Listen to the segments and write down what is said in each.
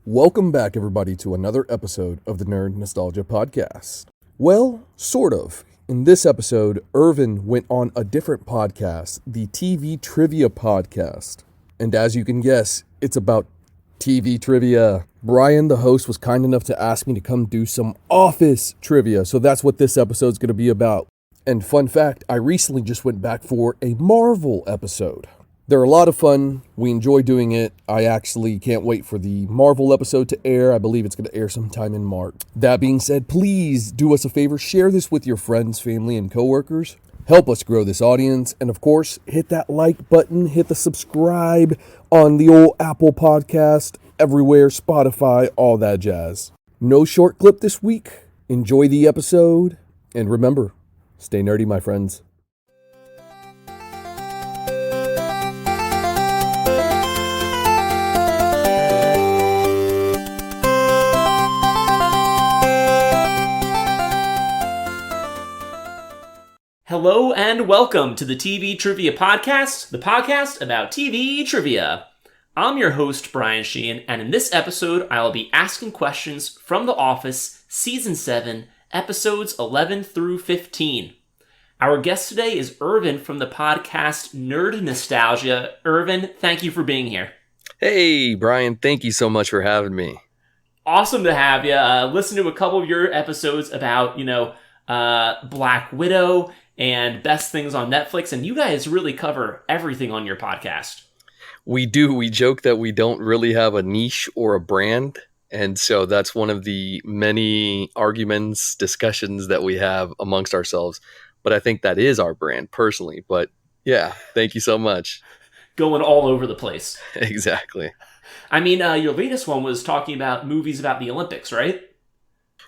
Welcome back, everybody, to another episode of the Nerd Nostalgia Podcast. Well, sort of. In this episode, Irvin went on a different podcast, the TV Trivia Podcast. And as you can guess, it's about TV trivia. Brian, the host, was kind enough to ask me to come do some Office trivia, so that's what this episode's going to be about. And fun fact, I recently just went back for a Marvel episode. They're a lot of fun. We enjoy doing it. I actually can't wait for the Marvel episode to air. I believe it's going to air sometime in March. That being said, please do us a favor. Share this with your friends, family, and coworkers. Help us grow this audience. And of course, hit that like button. Hit the subscribe on the old Apple Podcast, everywhere, Spotify, all that jazz. No short clip this week. Enjoy the episode. And remember, stay nerdy, my friends. Hello and welcome to the TV Trivia Podcast, the podcast about TV trivia. I'm your host, Brian Sheehan, and in this episode, I'll be asking questions from The Office, Season 7, Episodes 11 through 15. Our guest today is Irvin from the podcast Nerd Nostalgia. Irvin, thank you for being here. Hey, Brian, thank you so much for having me. Awesome to have you. Listen to a couple of your episodes about, Black Widow and best things on Netflix, and you guys really cover everything on your podcast. We do. We joke that we don't really have a niche or a brand, and so that's one of the many arguments, discussions that we have amongst ourselves. But I think that is our brand, personally. But yeah, thank you so much. Going all over the place. Exactly. I mean, your latest one was talking about movies about the Olympics, right?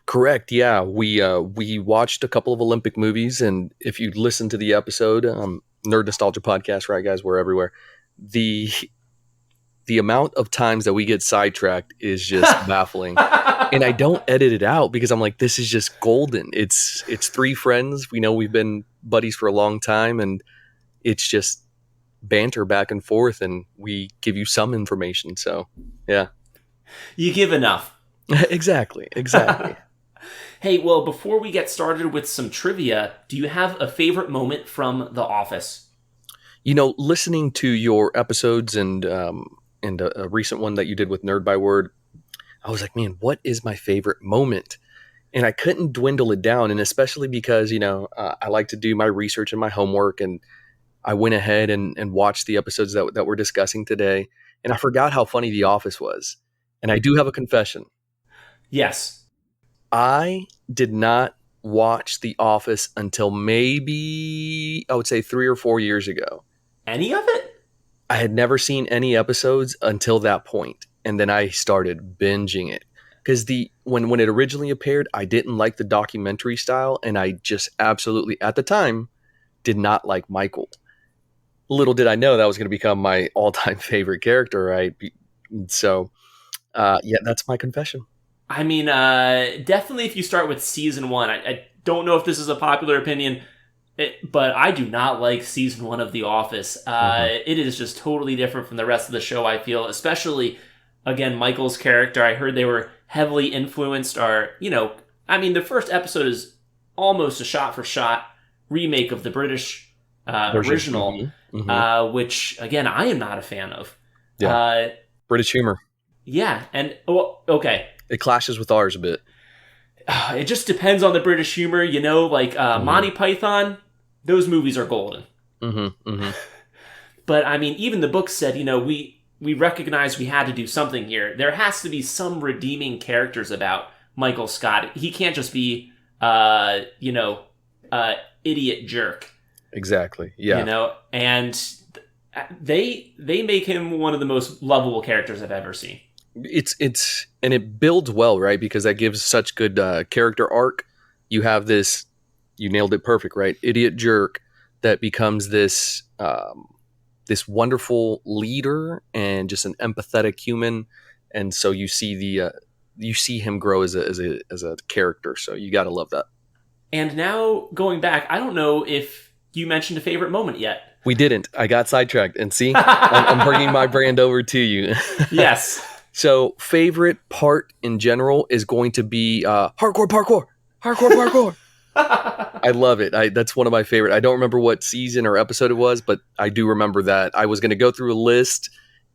Correct. Yeah, we watched a couple of Olympic movies, and if you listen to the episode, Nerd Nostalgia Podcast, right, guys? We're everywhere. The amount of times that we get sidetracked is just baffling, and I don't edit it out because I'm like, this is just golden. It's three friends. We know we've been buddies for a long time, and it's just banter back and forth, and we give you some information. So, yeah, you give enough. Exactly. Hey, well, before we get started with some trivia, do you have a favorite moment from The Office? Listening to your episodes and a recent one that you did with Nerd by Word, I was like, man, what is my favorite moment? And I couldn't dwindle it down, and especially because, I like to do my research and my homework, and I went ahead and watched the episodes that we're discussing today, and I forgot how funny The Office was. And I do have a confession. Yes. I did not watch The Office until maybe, I would say 3 or 4 years ago. Any of it? I had never seen any episodes until that point, and then I started binging it. Because when it originally appeared, I didn't like the documentary style, and I just absolutely, at the time, did not like Michael. Little did I know that was going to become my all-time favorite character, right? So, yeah, that's my confession. I mean, definitely if you start with season 1, I don't know if this is a popular opinion, but I do not like season 1 of The Office. It is just totally different from the rest of the show, I feel, especially, again, Michael's character. I heard they were heavily influenced, the first episode is almost a shot-for-shot remake of the British original, which, again, I am not a fan of. Yeah. British humor. Yeah, and, okay. It clashes with ours a bit. It just depends on the British humor, Monty Python, those movies are golden. But, I mean, even the book said, we recognized we had to do something here. There has to be some redeeming characters about Michael Scott. He can't just be, idiot jerk. Exactly, yeah. And they make him one of the most lovable characters I've ever seen. And it builds well, right? Because that gives such good character arc. You have this, you nailed it perfect, right? Idiot jerk that becomes this wonderful leader and just an empathetic human, and so you see him grow as a character. So you got to love that. And now going back, I don't know if you mentioned a favorite moment yet. We didn't. I got sidetracked, and see, I'm bringing my brand over to you. Yes. So favorite part in general is going to be hardcore parkour. I love it. That's one of my favorite. I don't remember what season or episode it was, but I do remember that. I was going to go through a list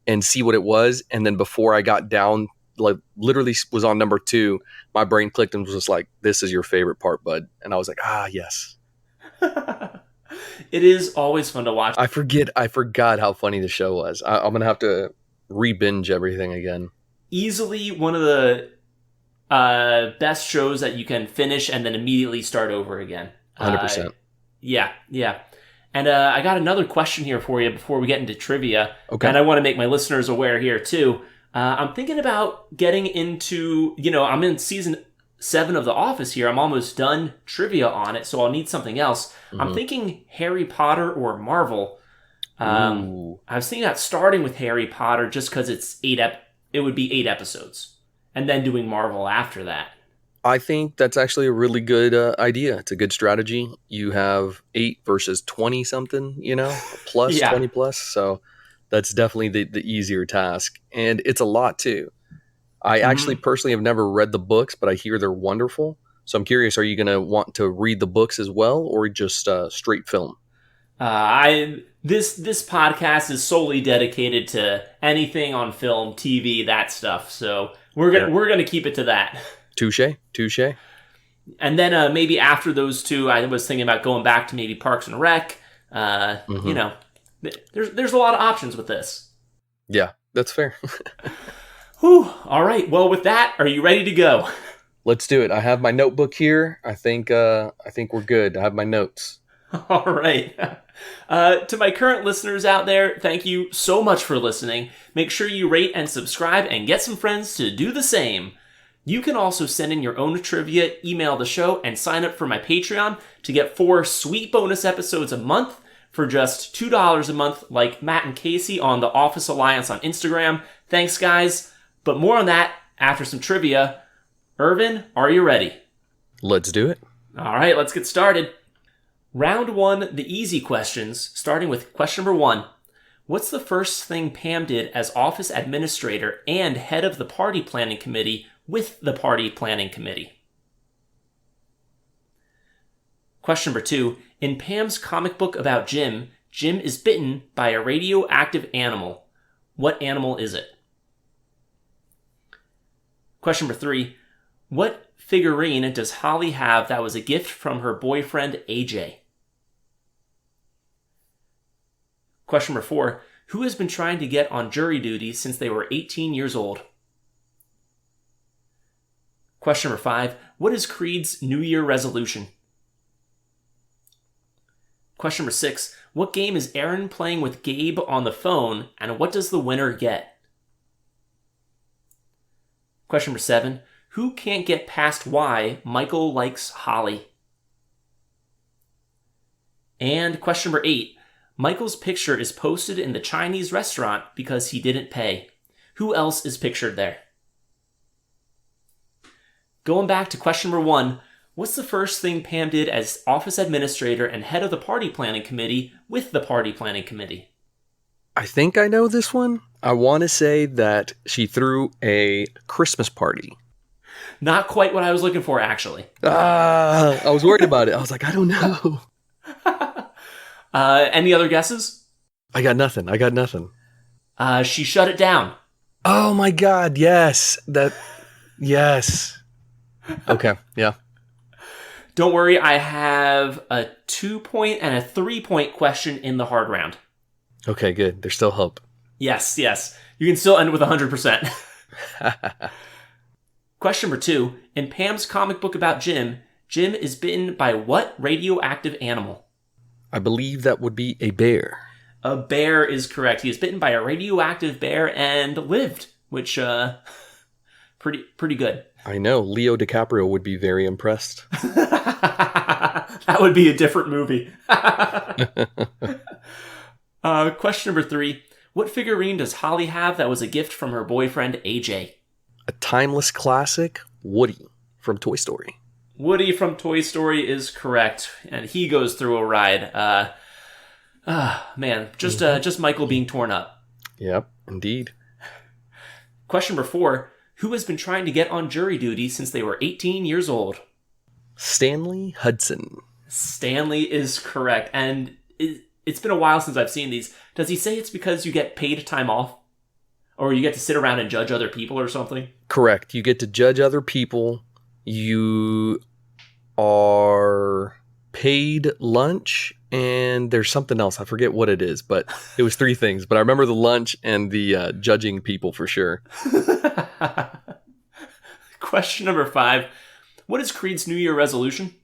and see what it was, and then before I got down, like literally was on number 2, my brain clicked and was just like, "This is your favorite part, bud." And I was like, yes. It is always fun to watch. I forgot how funny the show was. I'm going to have to re-binge everything again. Easily one of the best shows that you can finish and then immediately start over again. 100%. Yeah. And I got another question here for you before we get into trivia. Okay. And I want to make my listeners aware here too. I'm thinking about getting into, I'm in season 7 of The Office here. I'm almost done trivia on it, so I'll need something else. Mm-hmm. I'm thinking Harry Potter or Marvel. I was thinking about starting with Harry Potter just because it would be 8 episodes. And then doing Marvel after that. I think that's actually a really good idea. It's a good strategy. You have 8 versus 20 something, plus 20 plus. So that's definitely the easier task. And it's a lot too. I actually personally have never read the books, but I hear they're wonderful. So I'm curious, are you going to want to read the books as well, or just straight film? This podcast is solely dedicated to anything on film, TV, that stuff. So we're gonna keep it to that. Touche. And then maybe after those 2, I was thinking about going back to maybe Parks and Rec. There's a lot of options with this. Yeah, that's fair. Whew. All right. Well, with that, are you ready to go? Let's do it. I have my notebook here. I think we're good. I have my notes. All right. To my current listeners out there, thank you so much for listening. Make sure you rate and subscribe and get some friends to do the same. You can also send in your own trivia, email the show, and sign up for my Patreon to get 4 sweet bonus episodes a month for just $2 a month, like Matt and Casey on the Office Alliance on Instagram. Thanks, guys. But more on that after some trivia. Irvin, are you ready? Let's do it. All right, let's get started. Round 1, the easy questions, starting with question number 1. What's the first thing Pam did as office administrator and head of the party planning committee with the party planning committee? Question number 2. In Pam's comic book about Jim, Jim is bitten by a radioactive animal. What animal is it? Question number 3. What figurine does Holly have that was a gift from her boyfriend, AJ? Question number 4. Who has been trying to get on jury duty since they were 18 years old? Question number 5. What is Creed's New Year resolution? Question number 6. What game is Aaron playing with Gabe on the phone, and what does the winner get? Question number 7. Who can't get past why Michael likes Holly? And question number 8. Michael's picture is posted in the Chinese restaurant because he didn't pay. Who else is pictured there? Going back to question number 1, what's the first thing Pam did as office administrator and head of the party planning committee with the party planning committee? I think I know this one. I want to say that she threw a Christmas party. Not quite what I was looking for, actually. I was worried about it. I was like, I don't know. Any other guesses? I got nothing. She shut it down. Oh my God. Yes. Yes. Okay. Yeah. Don't worry. I have a 2-point and a 3-point question in the hard round. Okay, good. There's still hope. Yes. You can still end with 100%. Question number 2. In Pam's comic book about Jim, Jim is bitten by what radioactive animal? I believe that would be a bear. A bear is correct. He was bitten by a radioactive bear and lived, which, pretty good. I know. Leo DiCaprio would be very impressed. That would be a different movie. Question number 3. What figurine does Holly have that was a gift from her boyfriend, AJ? A timeless classic, Woody from Toy Story. Woody from Toy Story is correct, and he goes through a ride. Just Michael being torn up. Yep, indeed. Question number 4. Who has been trying to get on jury duty since they were 18 years old? Stanley Hudson. Stanley is correct. And it's been a while since I've seen these. Does he say it's because you get paid time off? Or you get to sit around and judge other people or something? Correct. You get to judge other people. You are paid lunch, and there's something else. I forget what it is, but it was 3 things. But I remember the lunch and the judging people for sure. Question number 5. What is Creed's New Year resolution?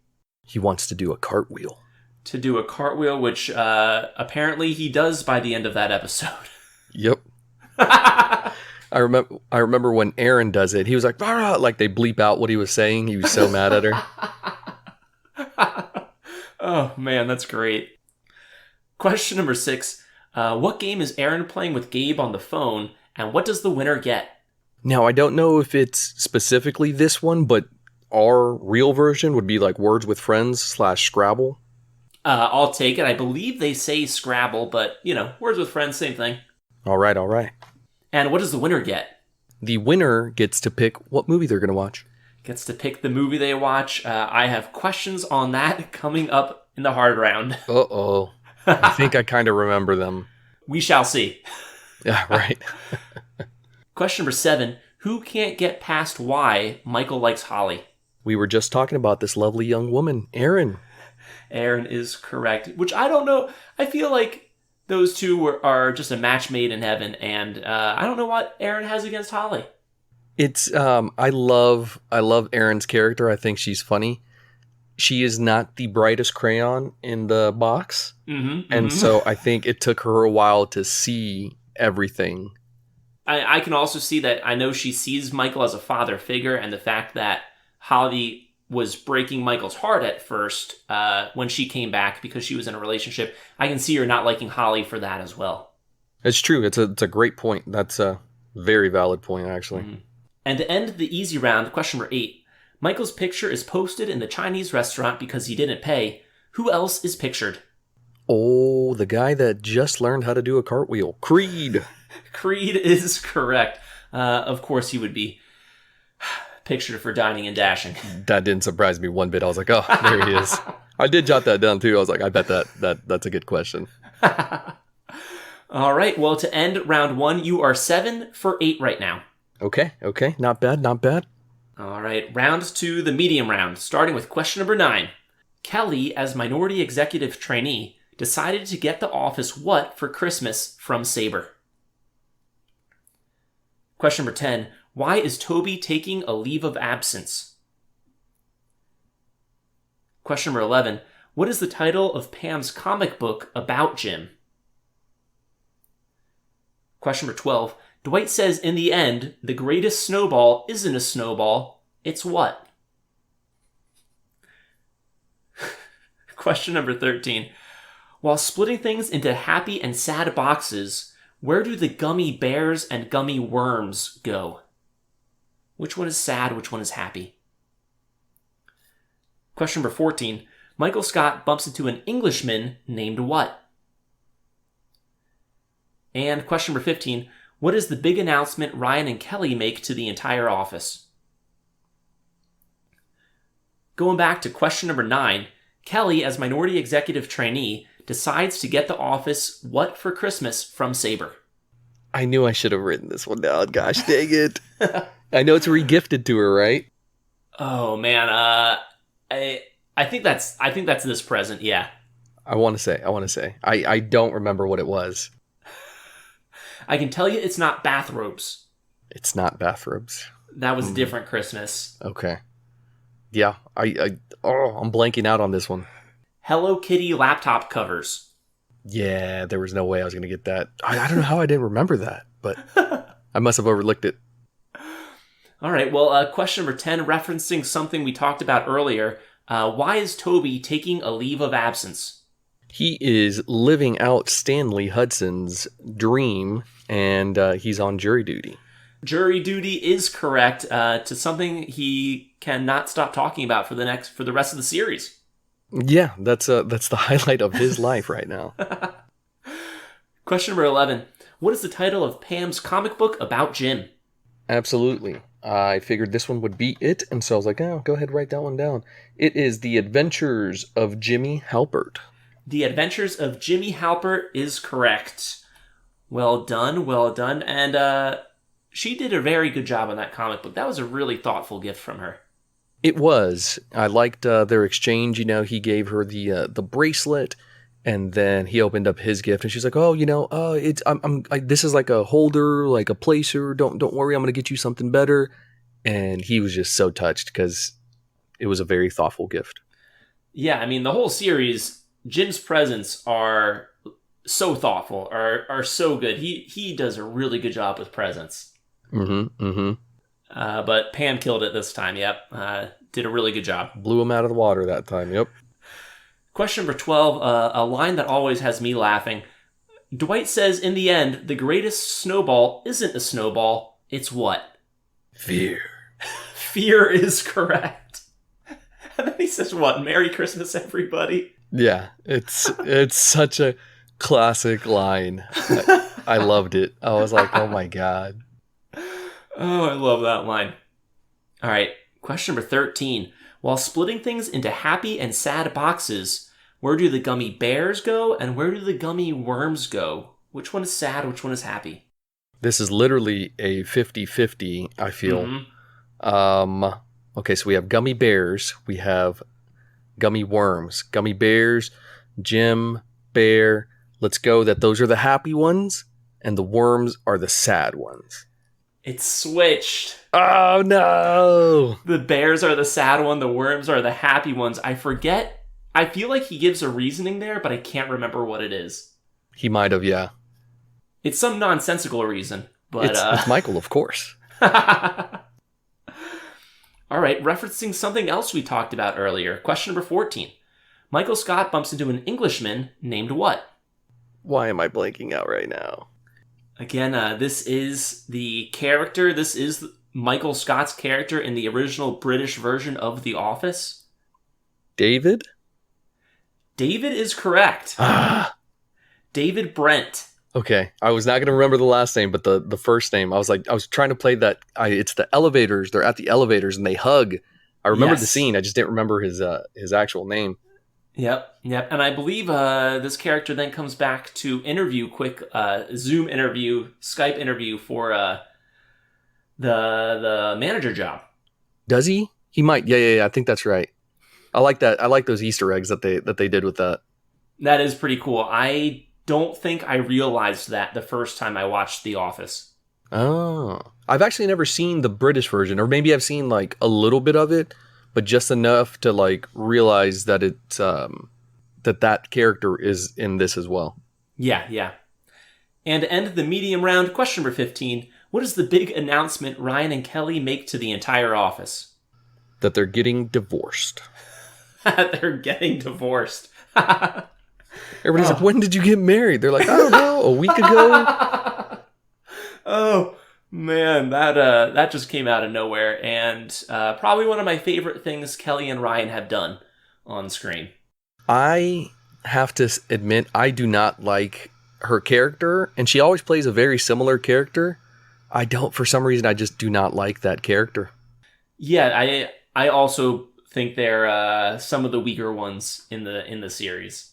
He wants to do a cartwheel. To do a cartwheel, which apparently he does by the end of that episode. Yep. I remember when Aaron does it, he was like, "Rah!" Like they bleep out what he was saying. He was so mad at her. Oh, man, that's great. Question number 6. What game is Aaron playing with Gabe on the phone, and what does the winner get? Now, I don't know if it's specifically this one, but our real version would be like Words with Friends / Scrabble. I'll take it. I believe they say Scrabble, but, Words with Friends, same thing. All right. And what does the winner get? The winner gets to pick what movie they're going to watch. Gets to pick the movie they watch. I have questions on that coming up in the hard round. Uh-oh. I think I kind of remember them. We shall see. Yeah, right. Question number 7. Who can't get past why Michael likes Holly? We were just talking about this lovely young woman, Erin. Erin is correct, which I don't know. I feel like those two are just a match made in heaven, and I don't know what Erin has against Holly. It's I love Erin's character. I think she's funny. She is not the brightest crayon in the box, and so I think it took her a while to see everything. I can also see that. I know she sees Michael as a father figure, and the fact that Holly was breaking Michael's heart at first when she came back because she was in a relationship. I can see her not liking Holly for that as well. It's true. It's a great point. That's a very valid point, actually. Mm-hmm. And to end the easy round, question number 8. Michael's picture is posted in the Chinese restaurant because he didn't pay. Who else is pictured? Oh, the guy that just learned how to do a cartwheel. Creed. Creed is correct. Of course, he would be pictured for dining and dashing. That didn't surprise me one bit. I was like, oh, there he is. I did jot that down too. I was like, I bet that's a good question. All right. Well, to end round 1, you are 7 for 8 right now. Okay. Not bad. All right. Round 2, the medium round, starting with question number 9. Kelly, as minority executive trainee, decided to get the office what for Christmas from Saber? Question number 10. Why is Toby taking a leave of absence? Question number 11. What is the title of Pam's comic book about Jim? Question number 12. Dwight says in the end, the greatest snowball isn't a snowball, it's what? Question number 13. While splitting things into happy and sad boxes, where do the gummy bears and gummy worms go? Which one is sad, which one is happy? Question number 14. Michael Scott bumps into an Englishman named what? And question number 15. What is the big announcement Ryan and Kelly make to the entire office? Going back to question number 9. Kelly, as minority executive trainee, decides to get the office what for Christmas from Saber? I knew I should have written this one down. Gosh dang it. I know it's regifted to her, right? Oh man, I think that's this present, yeah. I want to say. I don't remember what it was. I can tell you it's not bathrobes. It's not bathrobes. That was a different Christmas. Okay. Yeah, I'm blanking out on this one. Hello Kitty laptop covers. Yeah, there was no way I was going to get that. I don't know how I didn't remember that, but I must have overlooked it. All right, well, question number 10, referencing something we talked about earlier. Why is Toby taking a leave of absence? He is living out Stanley Hudson's dream, and he's on jury duty. Jury duty is correct to something he cannot stop talking about for the rest of the series. Yeah, that's the highlight of his life right now. Question number 11. What is the title of Pam's comic book about Jim? Absolutely. I figured this one would be it, and so I was like, oh, go ahead, write that one down. It is The Adventures of Jimmy Halpert. The Adventures of Jimmy Halpert is correct. Well done, well done. And she did a very good job on that comic book. That was a really thoughtful gift from her. It was. I liked their exchange. He gave her the bracelet, and then he opened up his gift, and she's like, "Oh, it's this is like a holder, like a placer. Don't worry, I'm gonna get you something better." And he was just so touched because it was a very thoughtful gift. Yeah, I mean, the whole series, Jim's presents are so thoughtful, are so good. He does a really good job with presents. But Pam killed it this time. Yep, did a really good job. Blew him out of the water that time. Yep. Question number 12, a line that always has me laughing. Dwight says, in the end, the greatest snowball isn't a snowball. It's what? Fear. Fear is correct. And then he says, what? Merry Christmas, everybody. Yeah, it's such a classic line. I loved it. I was like, oh my God. Oh, I love that line. All right, question number 13. While splitting things into happy and sad boxes, where do the gummy bears go and where do the gummy worms go? Which one is sad? Which one is happy? This is literally a 50-50, I feel. Okay, so we have gummy bears. We have gummy worms. Gummy bears, Jim, bear. Let's go that those are the happy ones and the worms are the sad ones. It's switched. Oh, no. The bears are the sad one. The worms are the happy ones. I forget. I feel like he gives a reasoning there, but I can't remember what it is. He might have, yeah. It's some nonsensical reason, but it's Michael, of course. All right, referencing something else we talked about earlier. Question number 14. Michael Scott bumps into an Englishman named what? Why am I blanking out right now? Again, this is the character. This is Michael Scott's character in the original British version of The Office. David? David is correct. David Brent. Okay, I was not going to remember the last name, but the first name, I was trying to play that. It's the elevators. They're at the elevators and they hug. I remembered the scene. I just didn't remember his actual name. Yep. And I believe this character then comes back to interview, quick Zoom interview, Skype interview for the manager job. Does he? He might. Yeah. I think that's right. I like that. I like those Easter eggs that they did with that. That is pretty cool. I don't think I realized that the first time I watched The Office. Oh, I've actually never seen the British version, or maybe I've seen like a little bit of it, but just enough to like realize that it's that character is in this as well. Yeah. And to end the medium round, question number 15. What is the big announcement Ryan and Kelly make to the entire office? That they're getting divorced. They're getting divorced. Everybody's like, when did you get married? They're like, I don't know, a week ago. Oh, man, that just came out of nowhere. And probably one of my favorite things Kelly and Ryan have done on screen. I have to admit, I do not like her character. And she always plays a very similar character. For some reason, I just do not like that character. Yeah, I also think they're some of the weaker ones in the series.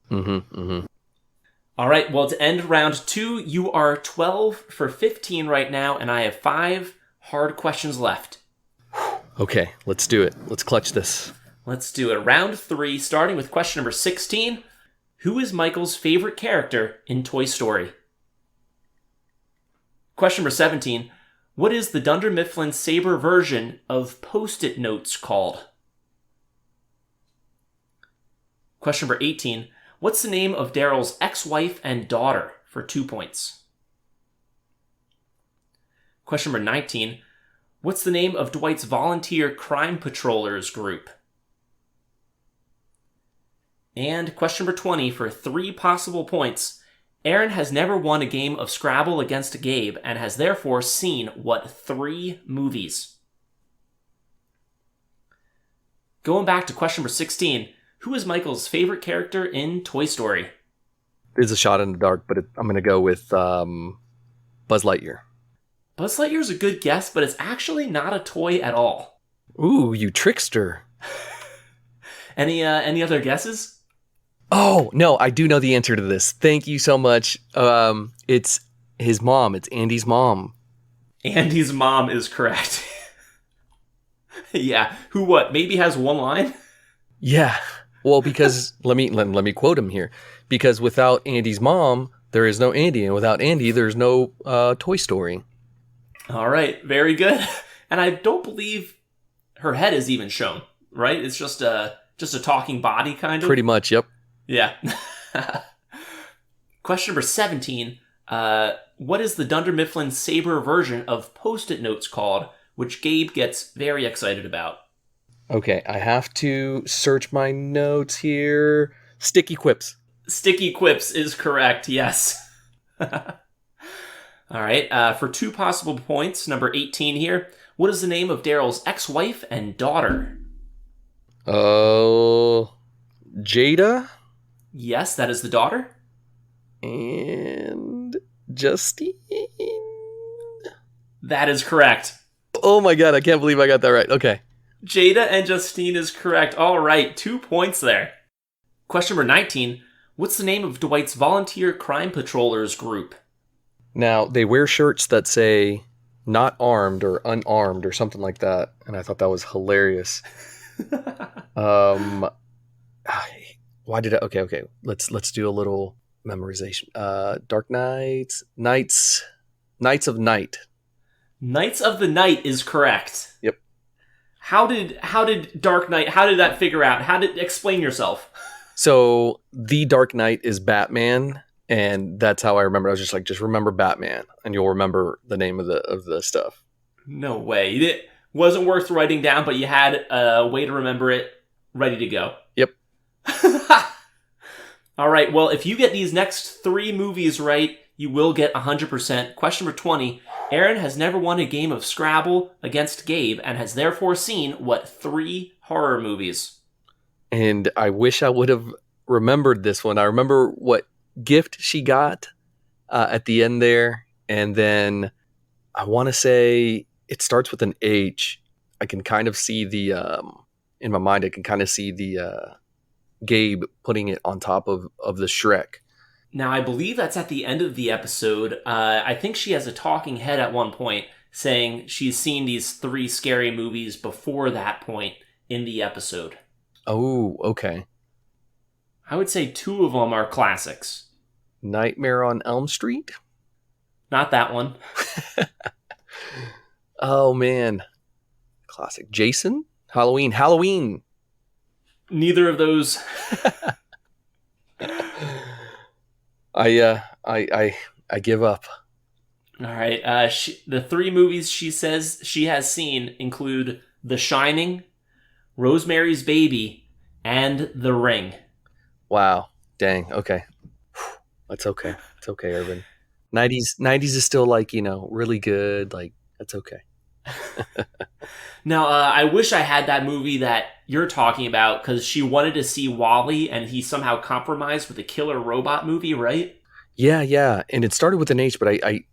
All right, well, to end round 2, you are 12 for 15 right now, and I have 5 hard questions left. Okay, let's do it. Let's clutch this. Let's do it. Round 3, starting with question number 16. Who is Michael's favorite character in Toy Story? Question number 17. What is the Dunder Mifflin Saber version of Post-it notes called? Question number 18. What's the name of Daryl's ex-wife and daughter for 2 points? Question number 19. What's the name of Dwight's volunteer crime patrollers group? And question number 20 for 3 possible points. Aaron has never won a game of Scrabble against Gabe and has therefore seen what 3 movies? Going back to question number 16. Who is Michael's favorite character in Toy Story? It's a shot in the dark, but I'm going to go with Buzz Lightyear. Buzz Lightyear's a good guess, but it's actually not a toy at all. Ooh, you trickster. Any other guesses? Oh, no, I do know the answer to this. Thank you so much. It's his mom. It's Andy's mom. Andy's mom is correct. Yeah. Who what? Maybe has one line? Yeah. Well, because let me quote him here. Because without Andy's mom, there is no Andy, and without Andy, there's no Toy Story. All right. Very good. And I don't believe her head is even shown, right? It's just a talking body, kind of. Pretty much, yep. Yeah. Question number 17. What is the Dunder Mifflin Saber version of Post-it notes called, which Gabe gets very excited about? Okay, I have to search my notes here. Sticky Quips. Sticky Quips is correct, yes. All right, for 2 possible points, number 18 here. What is the name of Daryl's ex-wife and daughter? Oh, Jada? Yes, that is the daughter. And Justine? That is correct. Oh my god, I can't believe I got that right. Okay. Jada and Justine is correct. All right, 2 points there. Question number 19. What's the name of Dwight's volunteer crime patrollers group? Now, they wear shirts that say not armed or unarmed or something like that, and I thought that was hilarious. Why did I... Okay. Let's do a little memorization. Dark Knights of Night. Knights of the Night is correct. Yep. How did Dark Knight, how did that figure out? Explain yourself. So, the Dark Knight is Batman, and that's how I remember. I was just like, just remember Batman, and you'll remember the name of the stuff. No way. It wasn't worth writing down, but you had a way to remember it ready to go. Yep. All right, well, if you get these next 3 movies right, you will get 100%. Question number 20. Aaron has never won a game of Scrabble against Gabe and has therefore seen, what, 3 horror movies? And I wish I would have remembered this one. I remember what gift she got at the end there. And then I want to say it starts with an H. I can kind of see in my mind, I can kind of see the Gabe putting it on top of the Shrek. Now, I believe that's at the end of the episode. I think she has a talking head at one point saying she's seen these 3 scary movies before that point in the episode. Oh, okay. I would say 2 of them are classics. Nightmare on Elm Street? Not that one. Oh, man. Classic. Jason? Halloween. Neither of those. I give up. All right. The 3 movies she says she has seen include The Shining, Rosemary's Baby, and The Ring. Wow. Dang. Okay. That's okay. It's okay, Irvin. 90s is still like, really good. Like, that's okay. Now, I wish I had that movie that you're talking about because she wanted to see Wall-E and he somehow compromised with a killer robot movie, right? Yeah. And it started with an H, but I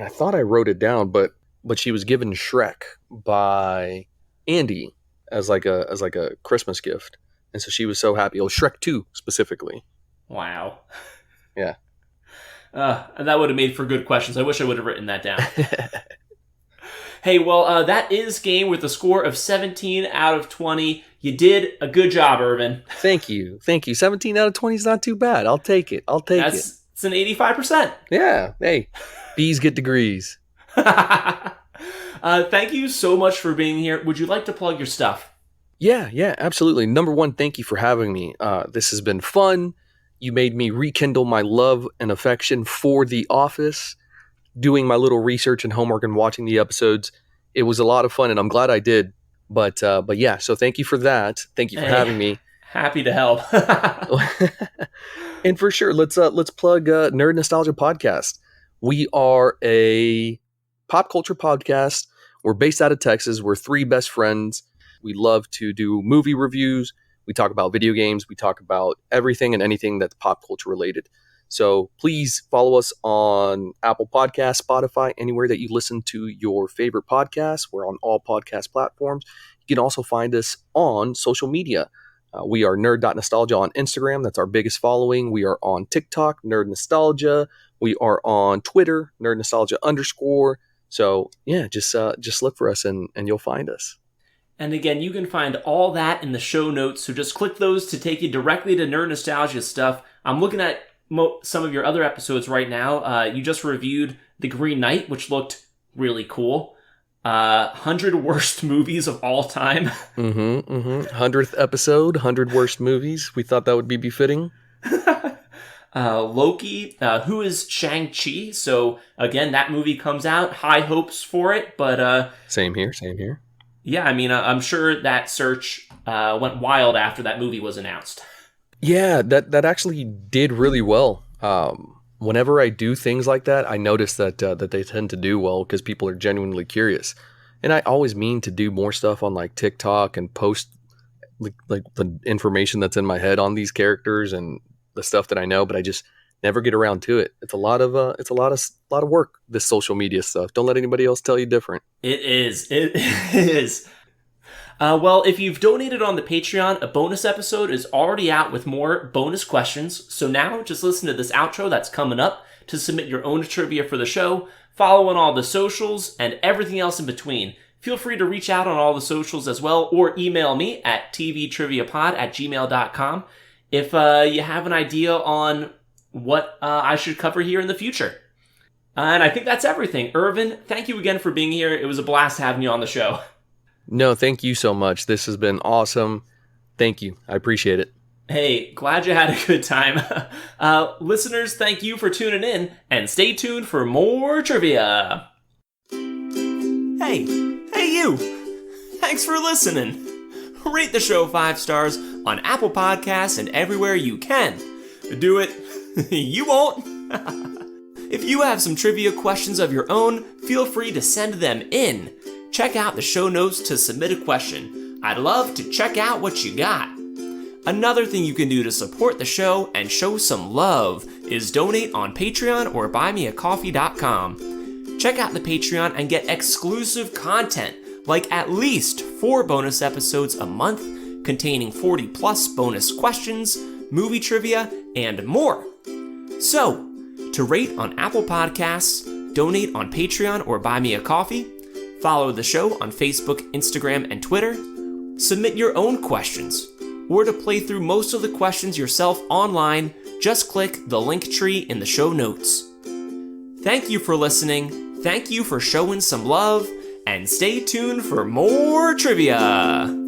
thought I wrote it down, but she was given Shrek by Andy as like a Christmas gift. And so she was so happy. Oh, Shrek 2 specifically. Wow. Yeah. And that would have made for good questions. I wish I would have written that down. Hey, well, that is game with a score of 17 out of 20. You did a good job, Irvin. Thank you. 17 out of 20 is not too bad. I'll take it. It's an 85%. Yeah. Hey, B's get degrees. Thank you so much for being here. Would you like to plug your stuff? Yeah, absolutely. Number 1, thank you for having me. This has been fun. You made me rekindle my love and affection for The Office. Doing my little research and homework and watching the episodes. It was a lot of fun, and I'm glad I did. But yeah, so thank you for that. Thank you for having me. Happy to help. And for sure, let's plug Nerd Nostalgia Podcast. We are a pop culture podcast. We're based out of Texas. We're 3 best friends. We love to do movie reviews. We talk about video games. We talk about everything and anything that's pop culture related. So please follow us on Apple Podcasts, Spotify, anywhere that you listen to your favorite podcasts. We're on all podcast platforms. You can also find us on social media. We are nerd.nostalgia on Instagram. That's our biggest following. We are on TikTok, Nerd Nostalgia. We are on Twitter, Nerd Nostalgia _. So yeah, just look for us and you'll find us. And again, you can find all that in the show notes. So just click those to take you directly to Nerd Nostalgia stuff. I'm looking at some of your other episodes right now. You just reviewed The Green Knight, which looked really cool. 100 worst movies of all time. 100th episode, 100 worst movies. We thought that would be befitting. Loki, who is Shang-Chi? So again, that movie comes out. High hopes for it, but Same here. Yeah, I mean, I'm sure that search went wild after that movie was announced. Yeah, that actually did really well. Whenever I do things like that, I notice that they tend to do well because people are genuinely curious. And I always mean to do more stuff on like TikTok and post like the information that's in my head on these characters and the stuff that I know, but I just never get around to it. It's a lot of work, this social media stuff. Don't let anybody else tell you different. It is. Well, if you've donated on the Patreon, a bonus episode is already out with more bonus questions. So now just listen to this outro that's coming up to submit your own trivia for the show. Follow on all the socials and everything else in between. Feel free to reach out on all the socials as well, or email me at tvtriviapod@gmail.com if you have an idea on what I should cover here in the future. And I think that's everything. Irvin, thank you again for being here. It was a blast having you on the show. No, thank you so much. This has been awesome. Thank you. I appreciate it. Hey, glad you had a good time. Listeners, thank you for tuning in, and stay tuned for more trivia. Hey you! Thanks for listening. Rate the show 5 stars on Apple Podcasts and everywhere you can. Do it. You won't. If you have some trivia questions of your own, feel free to send them in. Check out the show notes to submit a question. I'd love to check out what you got. Another thing you can do to support the show and show some love is donate on Patreon or buymeacoffee.com. Check out the Patreon and get exclusive content, like at least 4 bonus episodes a month containing 40 plus bonus questions, movie trivia, and more. So, to rate on Apple Podcasts, donate on Patreon or Buy Me a Coffee, follow the show on Facebook, Instagram, and Twitter, submit your own questions, or to play through most of the questions yourself online, just click the link tree in the show notes. Thank you for listening, thank you for showing some love, and stay tuned for more trivia!